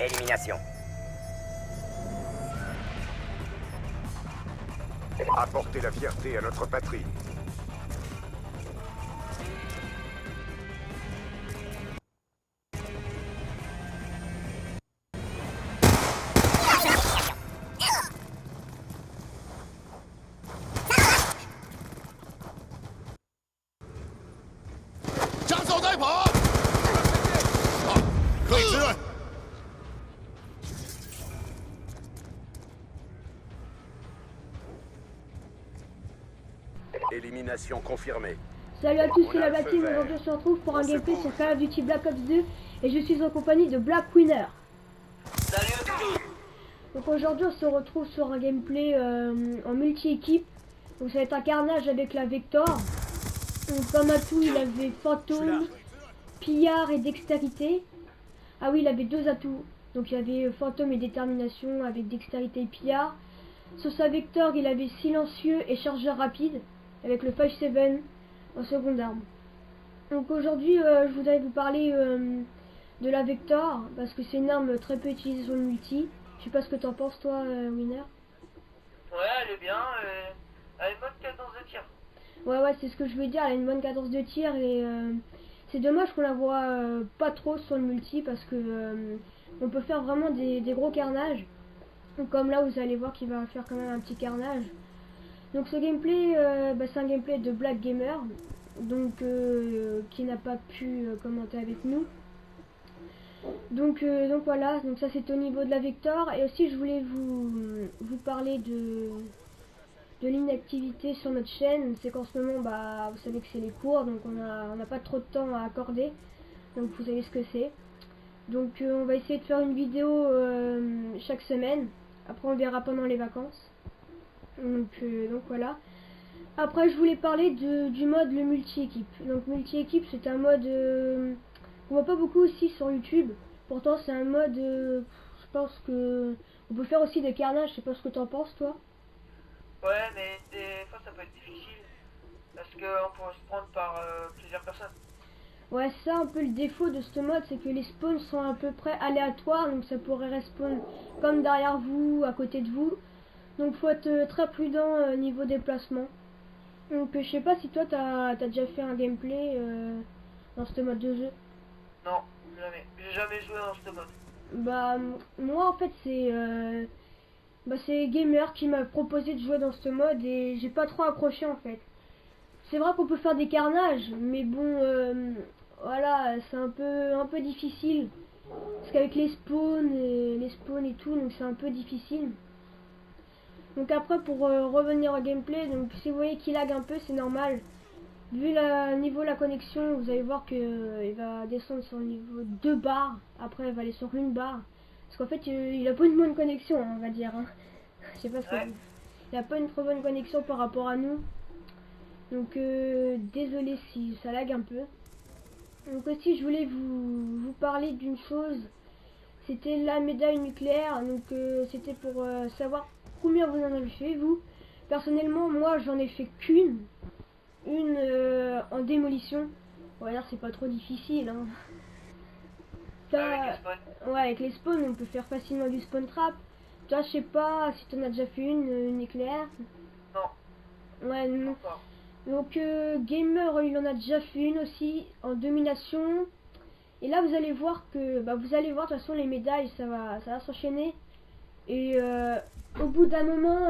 Élimination. Apportez la fierté à notre patrie. Élimination confirmée. Salut à tous, c'est On a la le Black feu Team. vert. Aujourd'hui on se retrouve pour un On se gameplay bouge. sur Call of Duty Black Ops 2 et je suis en compagnie de Black Winner. Salut à tous. Donc aujourd'hui on se retrouve sur un gameplay en multi-équipe. Donc ça va être un carnage avec la Vector. Donc comme atout il avait fantôme, pillard et dextérité. Ah oui, il avait deux atouts. Donc il y avait fantôme et détermination avec dextérité et pillard. Sur sa Vector il avait silencieux et chargeur rapide avec le 5-7 en seconde arme. Donc aujourd'hui je voudrais vous parler de la Vector parce que c'est une arme très peu utilisée sur le multi. Je sais pas ce que t'en penses toi Winner. Ouais, elle est bien. Elle a une bonne cadence de tir. Ouais c'est ce que je veux dire, elle a une bonne cadence de tir et c'est dommage qu'on la voit pas trop sur le multi parce que on peut faire vraiment des gros carnages. Donc, comme là vous allez voir qu'il va faire quand même un petit carnage. Donc ce gameplay c'est un gameplay de Black Gamer donc qui n'a pas pu commenter avec nous. Donc voilà, donc ça c'est au niveau de la Vector et aussi je voulais vous parler de l'inactivité sur notre chaîne. C'est qu'en ce moment vous savez que c'est les cours donc on n'a pas trop de temps à accorder, donc vous savez ce que c'est. Donc on va essayer de faire une vidéo chaque semaine, après on verra pendant les vacances. Donc voilà. Après je voulais parler du mode le multi-équipe. Donc multi-équipe c'est un mode on voit pas beaucoup aussi sur YouTube. Pourtant c'est un mode je pense que on peut faire aussi des carnages, je sais pas ce que t'en penses toi. Ouais, mais des fois ça peut être difficile. Parce qu'on pourrait se prendre par plusieurs personnes. Ouais, c'est ça un peu le défaut de ce mode, c'est que les spawns sont à peu près aléatoires, donc ça pourrait respawn comme derrière vous, à côté de vous. Donc faut être très prudent niveau déplacement. Donc je sais pas si toi t'as déjà fait un gameplay dans ce mode de jeu. Non, jamais. J'ai jamais joué dans ce mode. Moi en fait c'est Gamer qui m'a proposé de jouer dans ce mode et j'ai pas trop accroché en fait. C'est vrai qu'on peut faire des carnages, mais bon voilà, c'est un peu difficile. Parce qu'avec les spawns et tout, donc c'est un peu difficile. Donc après pour revenir au gameplay, donc si vous voyez qu'il lag un peu, c'est normal. Vu le niveau de la connexion, vous allez voir que il va descendre sur le niveau 2 barres, après il va aller sur une barre. Parce qu'en fait il a pas une bonne connexion on va dire. Hein. Je sais pas ce que Ouais. il a pas une trop bonne connexion par rapport à nous. Donc désolé si ça lag un peu. Donc aussi je voulais vous parler d'une chose. C'était la médaille nucléaire. Donc c'était pour savoir combien vous en avez fait vous. Personnellement moi j'en ai fait qu'une. Une en démolition. On va dire c'est pas trop difficile hein. Avec les spawns. Ouais avec les spawns on peut faire facilement du spawn trap. Toi je sais pas si t'en as déjà fait une éclair. Non, Ouais non. encore. Donc Gamer il en a déjà fait une aussi en domination. Et là vous allez voir que vous allez voir de toute façon les médailles ça va s'enchaîner. Et au bout d'un moment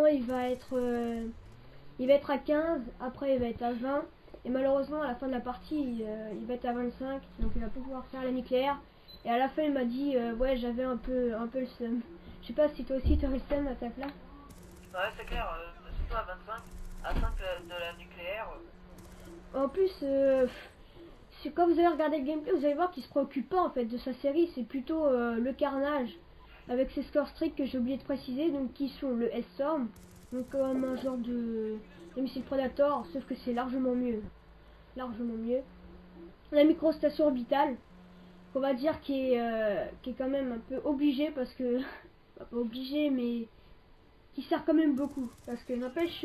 il va être à 15, après il va être à 20 et malheureusement à la fin de la partie il va être à 25, donc il va pouvoir faire la nucléaire. Et à la fin il m'a dit ouais j'avais un peu le seum. Je sais pas si toi aussi t'aurais le seum à ta place. Ouais, c'est clair. Surtout à 25. À 5 de la nucléaire. En plus quand vous allez regarder le gameplay vous allez voir qu'il se préoccupe pas en fait de sa série, c'est plutôt le carnage avec ses scores stricts que j'ai oublié de préciser, donc qui sont le S-Storm, donc comme un genre de missile Predator, sauf que c'est largement mieux. La microstation orbitale, on va dire qui est quand même un peu obligé parce que pas obligé mais qui sert quand même beaucoup parce que n'empêche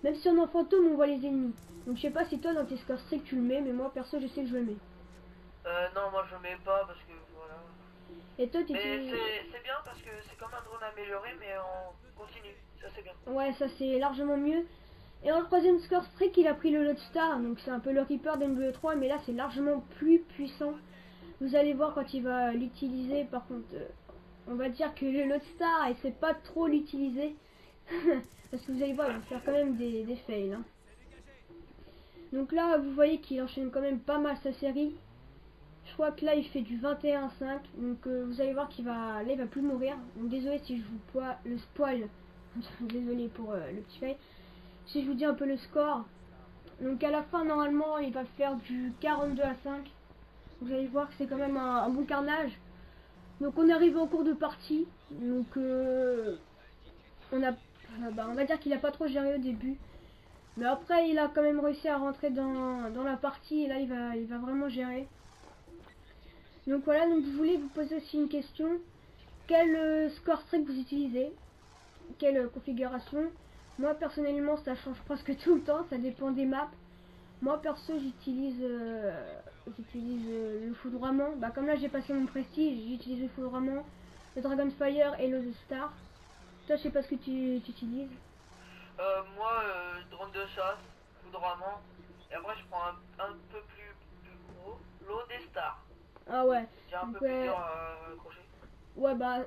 même si on est en fantôme on voit les ennemis. Donc je sais pas si toi dans tes scores stricts tu le mets, mais moi perso je sais que je le mets. Non, moi je mets pas parce que voilà. Et toi, tu Mais utilises... c'est bien parce que c'est comme un drone amélioré, mais en continu. Ça, c'est bien. Ouais, ça c'est largement mieux. Et en troisième score streak, il a pris le Lodestar, donc c'est un peu le Reaper d'NBE3, mais là c'est largement plus puissant. Vous allez voir quand il va l'utiliser. Par contre, on va dire que le Lodestar, il sait pas trop l'utiliser. Parce que vous allez voir, il va faire quand même des fails. Hein. Donc là, vous voyez qu'il enchaîne quand même pas mal sa série. Je crois que là, il fait du 21-5. Donc vous allez voir qu'il va... Là, il va plus mourir. Donc désolé si je vous le spoil. Désolé pour le petit fail. Si je vous dis un peu le score. Donc à la fin, normalement, il va faire du 42-5. Vous allez voir que c'est quand même un bon carnage. Donc on arrive en cours de partie. Donc on va dire qu'il a pas trop géré au début. Mais après il a quand même réussi à rentrer dans la partie. Et là il va vraiment gérer. Donc voilà, donc je voulais vous poser aussi une question. Quel score streak vous utilisez? Quelle configuration? Moi personnellement ça change presque tout le temps. Ça dépend des maps. Moi perso j'utilise le foudroiement. Bah comme là j'ai passé mon prestige, j'utilise le foudroiement, le Dragonfire et le Star. Toi je sais pas ce que tu utilises. Moi, drone de chasse, foudroiement. Et après, je prends un peu plus gros, l'eau des stars. Ah ouais. J'ai un Donc, peu plus dur à accrocher. ouais bah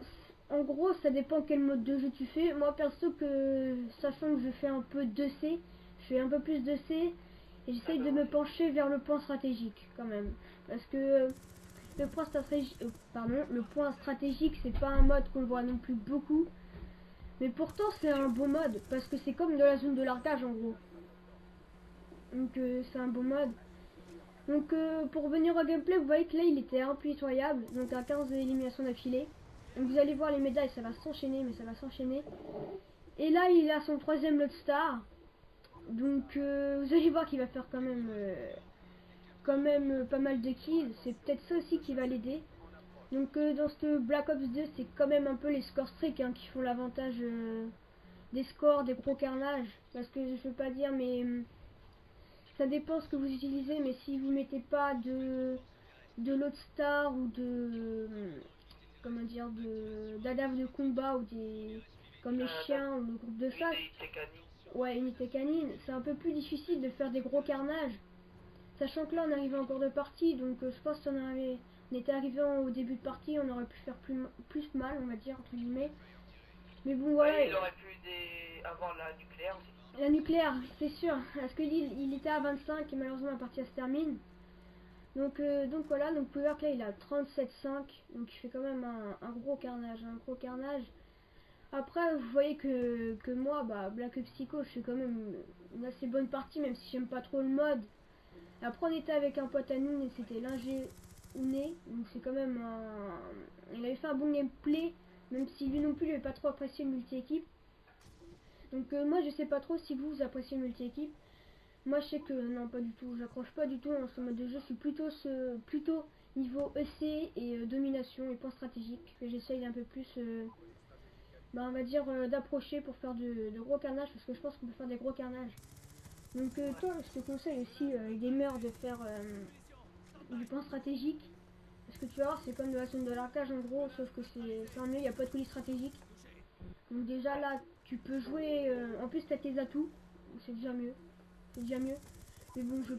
en gros ça dépend quel mode de jeu tu fais. Moi perso que sachant que je fais un peu 2C, je fais un peu plus 2C et j'essaye de me pencher vers le point stratégique quand même. Parce que le point stratégique c'est pas un mode qu'on voit non plus beaucoup. Mais pourtant c'est un bon mode parce que c'est comme de la zone de largage en gros. Donc c'est un bon mode. Donc pour revenir au gameplay, vous voyez que là il était impitoyable, donc à 15 éliminations d'affilée. Donc vous allez voir les médailles, ça va s'enchaîner, mais ça va s'enchaîner. Et là il a son troisième Lodestar. Donc vous allez voir qu'il va faire quand même pas mal de kills. C'est peut-être ça aussi qui va l'aider. Donc dans ce Black Ops 2 c'est quand même un peu les scores streak hein, qui font l'avantage des scores, des gros carnages. Parce que je veux pas dire mais ça dépend ce que vous utilisez, mais si vous mettez pas de Lodestar ou de comment dire d'adave de combat ou des comme les chiens ou le groupe de chasse, ouais unité canine, c'est un peu plus difficile de faire des gros carnages. Sachant que là on arrivait en cours de partie, donc je pense qu'on était arrivé au début de partie, on aurait pu faire plus mal, on va dire entre guillemets. Mais bon voilà. Ouais, il aurait pu avoir la nucléaire aussi. La nucléaire, c'est sûr, parce que il était à 25 et malheureusement la partie se termine. Donc voilà, donc Power là il a 37,5, donc il fait quand même un gros carnage, Après vous voyez que moi, bah Black Ops Psycho, je fais quand même une assez bonne partie, même si j'aime pas trop le mode. Après on était avec un pote à nous, et c'était l'ingé Ouné, donc c'est quand même il avait fait un bon gameplay, même si lui non plus il avait pas trop apprécié le multi-équipe. Donc moi je sais pas trop si vous appréciez le multi-équipe. Moi je sais que non pas du tout, j'accroche pas du tout en ce mode de jeu, je suis plutôt niveau EC et domination et points stratégiques que j'essaye un peu plus bah, on va dire d'approcher pour faire de gros carnages parce que je pense qu'on peut faire des gros carnages. Donc toi je te conseille aussi gamer de faire du point stratégique parce que tu vas voir c'est comme de la zone de l'arcage en gros sauf que c'est en mieux, il n'y a pas de colis stratégique. Donc déjà là tu peux jouer, en plus t'as tes atouts, c'est déjà mieux. C'est déjà mieux. Mais bon, je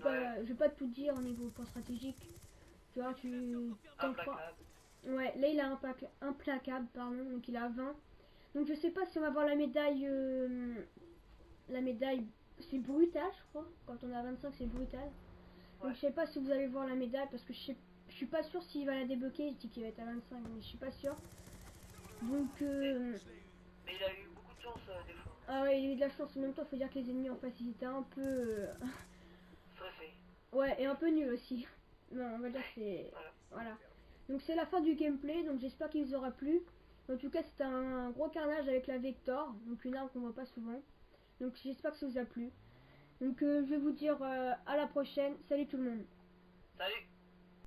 vais pas tout dire au niveau point stratégique. Tu vois, tu t'en crois. Ouais, là il a implacable, pardon, donc il a 20. Donc je sais pas si on va avoir la médaille. La médaille, c'est brutal, je crois. Quand on a 25, c'est brutal. Donc je sais pas si vous allez voir la médaille parce que je suis pas sûr s'il va la débloquer. Je dis qu'il va être à 25, mais je suis pas sûr. Donc. Mais il a eu beaucoup de chance des fois. Ah ouais, il a eu de la chance. En même temps, faut dire que les ennemis en face ils étaient un peu. Stressé. Ouais, et un peu nul aussi. Non, on va dire que c'est... Voilà. Donc c'est la fin du gameplay, donc j'espère qu'il vous aura plu. En tout cas, c'était un gros carnage avec la Vector, donc une arme qu'on voit pas souvent. Donc j'espère que ça vous a plu. Donc je vais vous dire à la prochaine. Salut tout le monde. Salut.